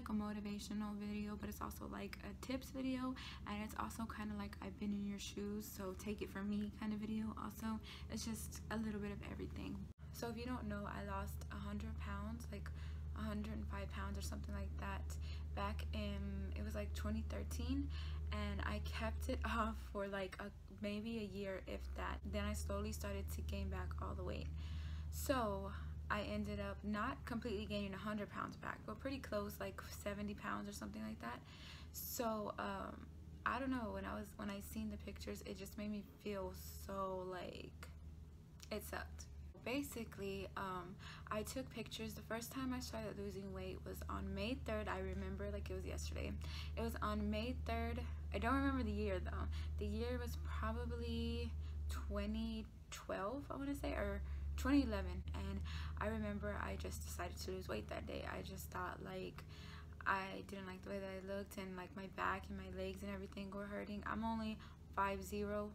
like a motivational video, but it's also like a tips video, and it's also kind of like I've been in your shoes, so take it from me kind of video. Also, it's just a little bit of everything. So if you don't know, I lost 100 pounds, like 105 pounds or something like that, back in, it was like 2013, and I kept it off for like maybe a year, if that. Then I slowly started to gain back all the weight. So I ended up not completely gaining 100 pounds back, but pretty close, like 70 pounds or something like that. So I don't know, when I seen the pictures, it just made me feel so like it sucked. Basically, I took pictures. The first time I started losing weight was on May 3rd. I remember like it was yesterday. It was on May 3rd. I don't remember the year though. The year was probably 2012, I want to say, or 2011. And I remember I just decided to lose weight that day. I just thought like I didn't like the way that I looked, and like my back and my legs and everything were hurting. I'm only 5'0",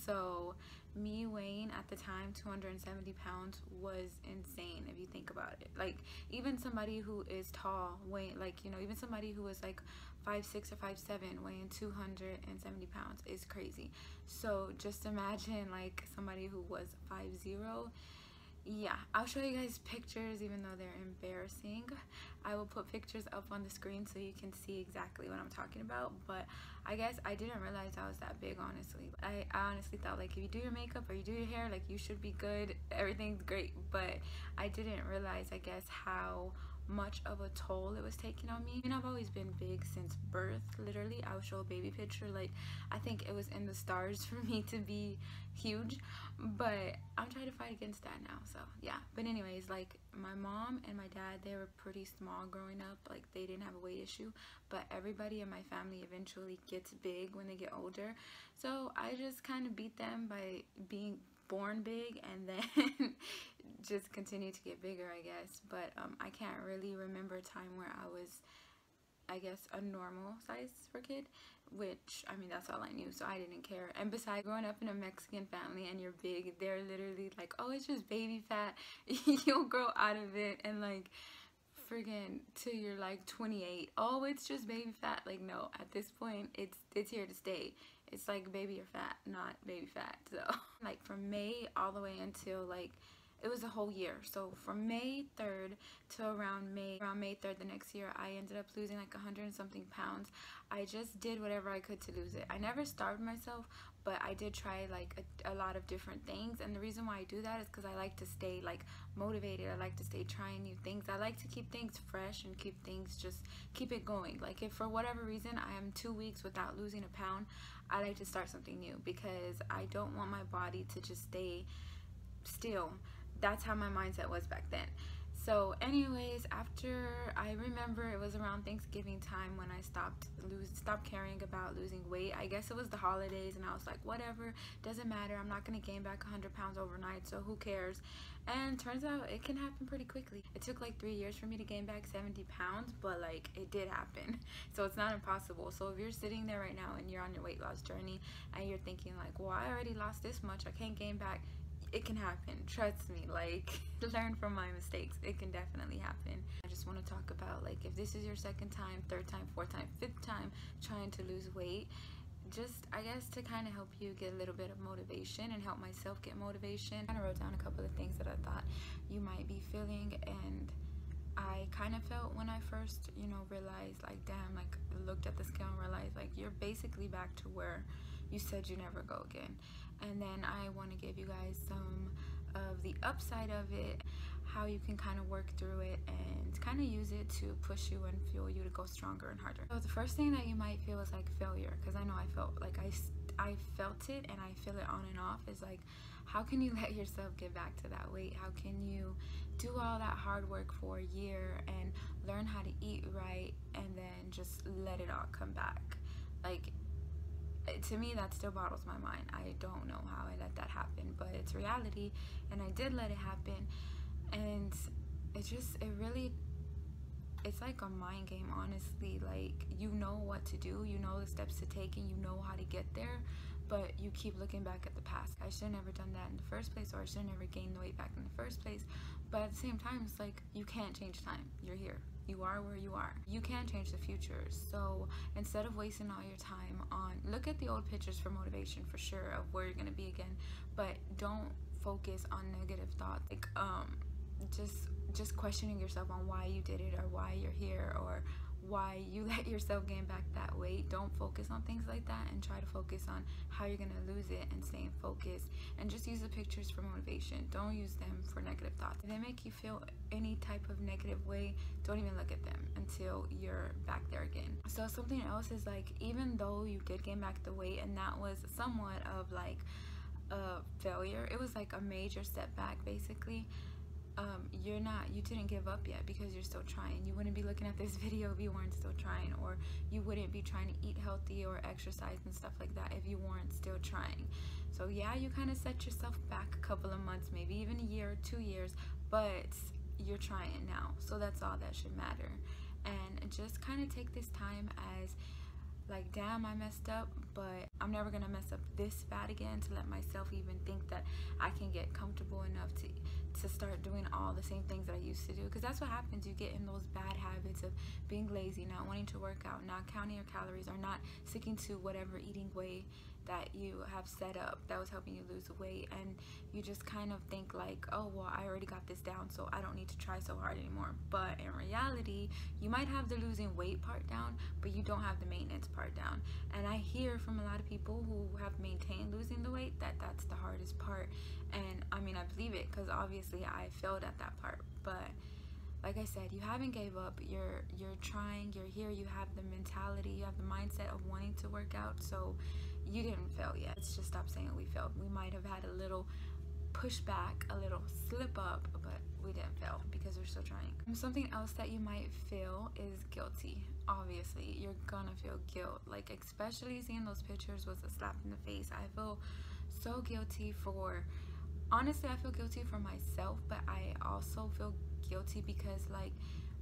so me weighing at the time 270 pounds was insane if you think about it. Like even somebody who is tall weighing, like, you know, even somebody who is like 5'6" or 5'7" weighing 270 pounds is crazy. So just imagine like somebody who was 5'0". Yeah, I'll show you guys pictures even though they're embarrassing. I will put pictures up on the screen so you can see exactly what I'm talking about. But I guess I didn't realize I was that big, honestly. I honestly thought like if you do your makeup or you do your hair, like you should be good, everything's great. But I didn't realize, I guess, how much of a toll it was taking on me. And I've always been big since birth. Literally, I'll show a baby picture, like I think it was in the stars for me to be huge, but I'm trying to fight against that now. So yeah, but anyways, like my mom and my dad, they were pretty small growing up, like they didn't have a weight issue, but everybody in my family eventually gets big when they get older. So I just kind of beat them by being born big and then just continue to get bigger, I guess. But I can't really remember a time where I was, I guess, a normal size for a kid, which, I mean, that's all I knew, so I didn't care. And besides, growing up in a Mexican family and you're big, they're literally like, oh, it's just baby fat, you'll grow out of it, and like friggin' till you're like 28, oh, it's just baby fat. Like, no, at this point it's here to stay. It's like baby or fat, not baby fat. So like from May all the way until like it was a whole year. So from May 3rd to around May 3rd the next year, I ended up losing like 100 and something pounds. I just did whatever I could to lose it. I never starved myself, but I did try like a lot of different things. And the reason why I do that is because I like to stay like motivated. I like to stay trying new things. I like to keep things fresh and keep things, just keep it going. Like if for whatever reason I am 2 weeks without losing a pound, I like to start something new because I don't want my body to just stay still. That's how my mindset was back then. So anyways, after, I remember it was around Thanksgiving time when I stopped caring about losing weight. I guess it was the holidays and I was like, whatever, doesn't matter, I'm not gonna gain back 100 pounds overnight, so who cares. And turns out it can happen pretty quickly. It took like 3 years for me to gain back 70 pounds, but like it did happen. So it's not impossible. So if you're sitting there right now and you're on your weight loss journey and you're thinking like, well, I already lost this much, I can't gain back, it can happen. Trust me, like learn from my mistakes. It can definitely happen. I just want to talk about like if this is your second time, third time, fourth time, fifth time trying to lose weight, just I guess to kind of help you get a little bit of motivation and help myself get motivation, I kind of wrote down a couple of things that I thought you might be feeling, and I kind of felt when I first, you know, realized like, damn, like looked at the scale and realized like you're basically back to where you said you never go again. And then I want to give you guys some of the upside of it, how you can kind of work through it and kind of use it to push you and fuel you to go stronger and harder. So the first thing that you might feel is like failure, because I know I felt like I felt it and I feel it on and off, is like, how can you let yourself get back to that weight? How can you do all that hard work for a year and learn how to eat right and then just let it all come back? Like, to me, that still boggles my mind. I don't know how I let that happen, but it's reality, and I did let it happen. And it's like a mind game, honestly. Like, you know what to do, you know the steps to take, and you know how to get there, but you keep looking back at the past. I should have never done that in the first place, or I should have never gained the weight back in the first place. But at the same time, it's like, you can't change time. You're here. You are where you are. You can change the future. So instead of wasting all your time on, look at the old pictures for motivation for sure of where you're gonna be again, but don't focus on negative thoughts, like just questioning yourself on why you did it, or why you're here, or why you let yourself gain back that weight. Don't focus on things like that, and try to focus on how you're gonna lose it and staying focused, and just use the pictures for motivation. Don't use them for negative thoughts. If they make you feel any type of negative way, don't even look at them until you're back there again. So something else is, like, even though you did gain back the weight, and that was somewhat of like a failure, it was like a major setback basically, you didn't give up yet, because you're still trying. You wouldn't be looking at this video if you weren't still trying, or you wouldn't be trying to eat healthy or exercise and stuff like that if you weren't still trying. So yeah, you kind of set yourself back a couple of months, maybe even a year or 2 years, but you're trying now. So that's all that should matter. And just kind of take this time as like, damn, I messed up, but I'm never gonna mess up this bad again to let myself even think that I can get comfortable enough to start doing all the same things that I used to do. Because that's what happens. You get in those bad habits of being lazy, not wanting to work out, not counting your calories, or not sticking to whatever eating way that you have set up that was helping you lose weight, and you just kind of think like, oh well, I already got this down, so I don't need to try so hard anymore. But in reality, you might have the losing weight part down, but you don't have the maintenance part down. And I hear from a lot of people who have maintained losing the weight that that's the hardest part. And I mean, I believe it, because obviously I failed at that part. But like I said, you haven't gave up. You're trying. You're here. You have the mentality. You have the mindset of wanting to work out. So you didn't fail yet. Let's just stop saying we failed. We might have had a little pushback, a little slip up, but we didn't fail because we're still trying. Something else that you might feel is guilty. Obviously, you're gonna feel guilt. Like, especially seeing those pictures was a slap in the face. I feel so guilty for, honestly, I feel guilty for myself, but I also feel guilty because, like,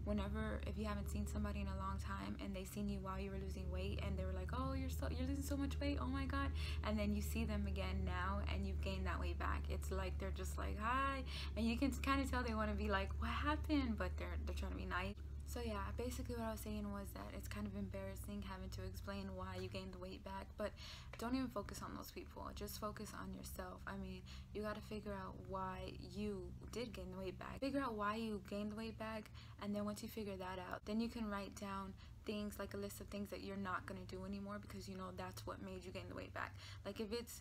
whenever, if you haven't seen somebody in a long time and they seen you while you were losing weight and they were like, oh, you're losing so much weight, oh my god, and then you see them again now and you've gained that weight back, it's like they're just like, hi, and you can kind of tell they want to be like, what happened, but they're trying to be nice. So yeah, basically what I was saying was that it's kind of embarrassing having to explain why you gained the weight back, but don't even focus on those people. Just focus on yourself. I mean, you got to figure out why you did gain the weight back. Figure out why you gained the weight back, and then once you figure that out, then you can write down things, like a list of things that you're not going to do anymore, because you know that's what made you gain the weight back. Like if it's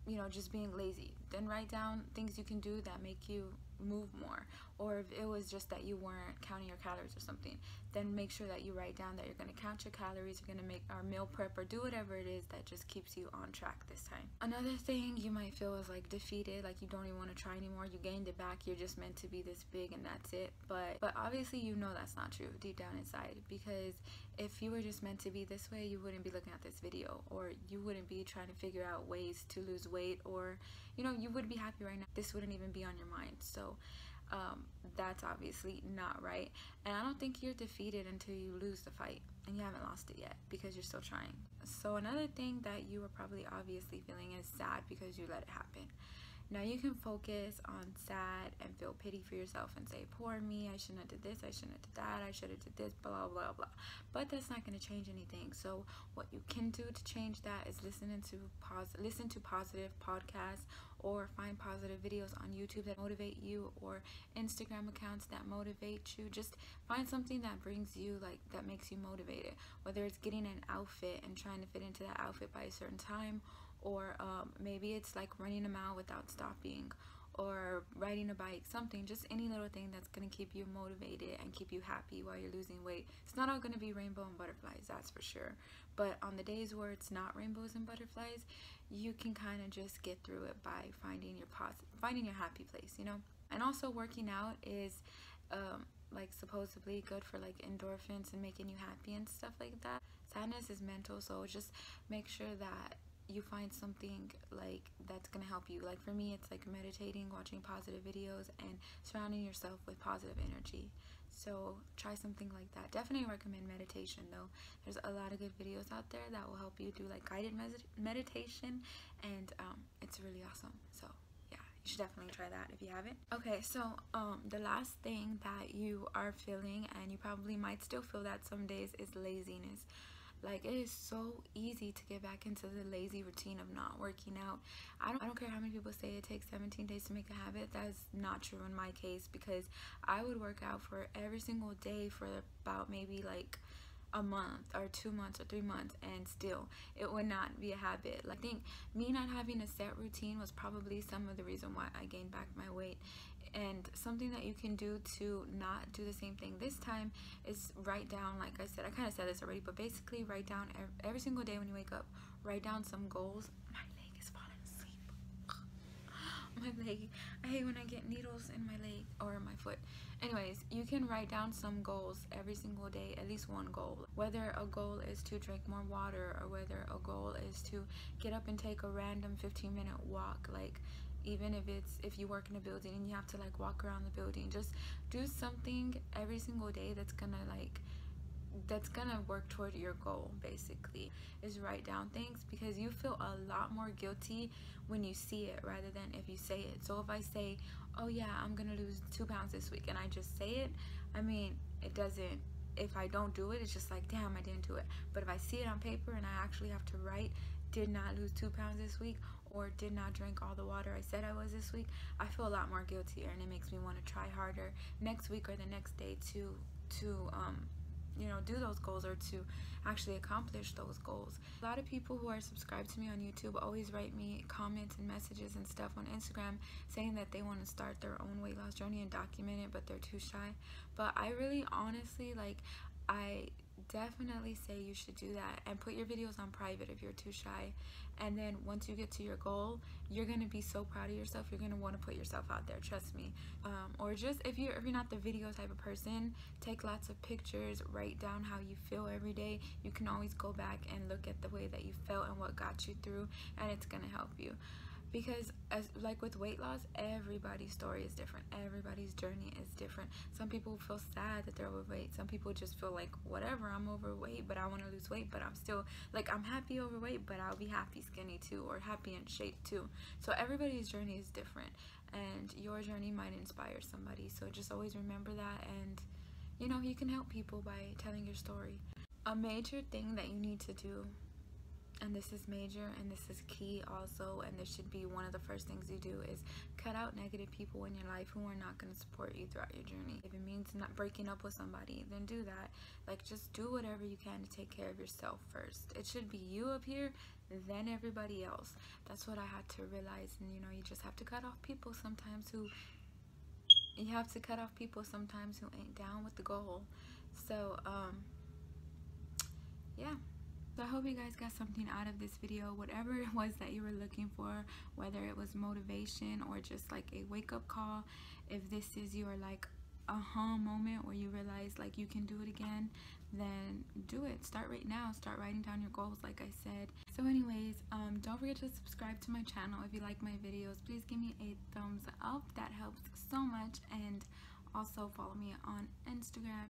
you know, just being lazy, then write down things you can do that make you move more. Or if it was just that you weren't counting your calories or something, then make sure that you write down that you're going to count your calories, you're going to make our meal prep, or do whatever it is that just keeps you on track this time. Another thing you might feel is like defeated, like you don't even want to try anymore. You gained it back, you're just meant to be this big and that's it. But obviously you know that's not true deep down inside, because if you were just meant to be this way, you wouldn't be looking at this video, or you wouldn't be trying to figure out ways to lose weight, or you know, you would be happy right now. This wouldn't even be on your mind. So that's obviously not right, and I don't think you're defeated until you lose the fight, and you haven't lost it yet because you're still trying. So another thing that you are probably obviously feeling is sad because you let it happen. Now you can focus on sad and feel pity for yourself and say, poor me, I shouldn't have did this, I shouldn't have did that, I should have did this, blah blah blah. But that's not going to change anything. So what you can do to change that is listen to positive podcasts, or find positive videos on YouTube that motivate you, or Instagram accounts that motivate you. Just find something that brings you, like, that makes you motivated, whether it's getting an outfit and trying to fit into that outfit by a certain time, or maybe it's like running a mile without stopping, or riding a bike, something, just any little thing that's going to keep you motivated and keep you happy while you're losing weight. It's not all going to be rainbow and butterflies, that's for sure, but on the days where it's not rainbows and butterflies, you can kind of just get through it by finding your happy place, you know. And also working out is like supposedly good for like endorphins and making you happy and stuff like that. Sadness is mental, so just make sure that you find something like that's gonna help you. Like for me, it's like meditating, watching positive videos, and surrounding yourself with positive energy. So try something like that. Definitely recommend meditation though. There's a lot of good videos out there that will help you do like guided meditation, and it's really awesome. So yeah, you should definitely try that if you haven't. Okay, so the last thing that you are feeling, and you probably might still feel that some days, is laziness. Like, it is so easy to get back into the lazy routine of not working out. I don't care how many people say it takes 17 days to make a habit. That's not true in my case, because I would work out for every single day for about maybe like a month or 2 months or 3 months, and still it would not be a habit. Like, I think me not having a set routine was probably some of the reason why I gained back my weight. And something that you can do to not do the same thing this time is write down, like I said, I kind of said this already, but basically write down every single day when you wake up, write down some goals. My leg is falling asleep. My leg, I hate when I get needles in my leg or my foot. Anyways, you can write down some goals every single day, at least one goal. Whether a goal is to drink more water, or whether a goal is to get up and take a random 15-minute walk. Like, even if you work in a building and you have to like walk around the building, just do something every single day that's gonna work toward your goal. Basically, is write down things, because you feel a lot more guilty when you see it rather than if you say it. So if I say, oh yeah, I'm gonna lose 2 pounds this week, and I just say it, I mean, it doesn't, if I don't do it, it's just like, damn, I didn't do it. But if I see it on paper and I actually have to write, did not lose 2 pounds this week, or did not drink all the water I said I was this week, I feel a lot more guiltier, and it makes me want to try harder next week or the next day to you know, do those goals, or to actually accomplish those goals. A lot of people who are subscribed to me on YouTube always write me comments and messages and stuff on Instagram saying that they want to start their own weight loss journey and document it, but they're too shy. But I really honestly, like, I definitely say you should do that and put your videos on private if you're too shy. And then once you get to your goal, you're gonna be so proud of yourself. You're gonna want to put yourself out there, trust me. Or just if you're not the video type of person, take lots of pictures, write down how you feel every day. You can always go back and look at the way that you felt and what got you through, and it's gonna help you. Because as like with weight loss, everybody's story is different, everybody's journey is different. Some people feel sad that they're overweight, some people just feel like, whatever, I'm overweight but I want to lose weight, but I'm still like, I'm happy overweight but I'll be happy skinny too, or happy in shape too. So everybody's journey is different, and your journey might inspire somebody. So just always remember that, and you know, you can help people by telling your story. A major thing that you need to do, and this is major and this is key also, and this should be one of the first things you do, is cut out negative people in your life who are not going to support you throughout your journey. If it means not breaking up with somebody, then do that. Like, just do whatever you can to take care of yourself first. It should be you up here, then everybody else. That's what I had to realize. And you know, you just have to cut off people sometimes who ain't down with the goal. So yeah. So I hope you guys got something out of this video, whatever it was that you were looking for, whether it was motivation or just like a wake-up call. If this is your like aha moment where you realize like you can do it again, then do it. Start right now. Start writing down your goals, like I said. So anyways, don't forget to subscribe to my channel. If you like my videos, please give me a thumbs up. That helps so much. And also follow me on Instagram.